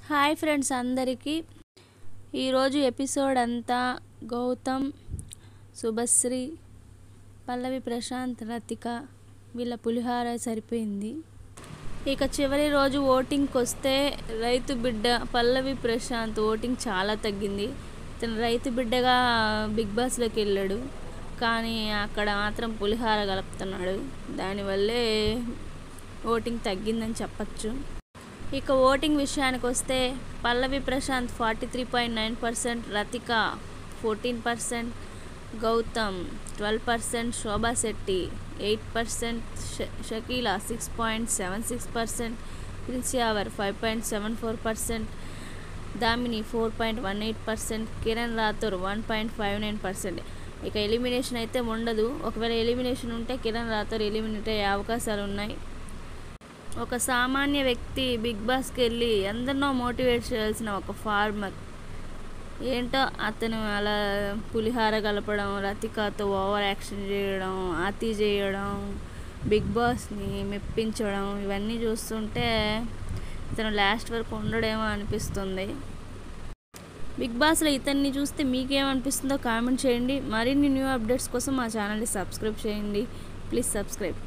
Hi friends అందరికీ. ఈరోజు episode అంతా గౌతమ్, శుభశ్రీ, పల్లవి ప్రశాంత్, రతిక వీళ్ళ పులిహార సరిపోయింది. ఇక చివరి రోజు ఓటింగ్కి వస్తే రైతు బిడ్డ పల్లవి ప్రశాంత్ ఓటింగ్ చాలా తగ్గింది. తను రైతు బిడ్డగా బిగ్ బాస్లోకి వెళ్ళాడు, కానీ అక్కడ మాత్రం పులిహార కలుపుతున్నాడు. దానివల్లే ఓటింగ్ తగ్గిందని చెప్పచ్చు. ఇక ఓటింగ్ విషయానికి వస్తే పల్లవి ప్రశాంత్ 43.9%, రతిక 14%, గౌతమ్ 12%, శోభా శెట్టి 8%, షకీలా 6.76%, ప్రిన్స్ యావర్ 5.74%, దామిని 4.18%, కిరణ్ రాథోర్ 1.59%. ఇక ఎలిమినేషన్ అయితే ఉండదు. ఒకవేళ ఎలిమినేషన్ ఉంటే కిరణ్ రాథోర్ ఎలిమినేట్ అయ్యే అవకాశాలు ఉన్నాయి. ఒక సామాన్య వ్యక్తి బిగ్ బాస్కి వెళ్ళి ఎందరినో మోటివేట్ చేయాల్సిన ఒక ఫార్మర్ ఏంటో అతను అలా పులిహార కలపడం, రతికతో ఓవర్ యాక్షన్ చేయడం, అతి చేయడం, బిగ్ బాస్ని మెప్పించడం, ఇవన్నీ చూస్తుంటే ఇతను లాస్ట్ వరకు ఉండడేమో అనిపిస్తుంది. బిగ్ బాస్లో ఇతన్ని చూస్తే మీకేమనిపిస్తుందో కామెంట్ చేయండి. మరిన్ని న్యూ అప్డేట్స్ కోసం మా ఛానల్ని సబ్స్క్రైబ్ చేయండి. Please subscribe.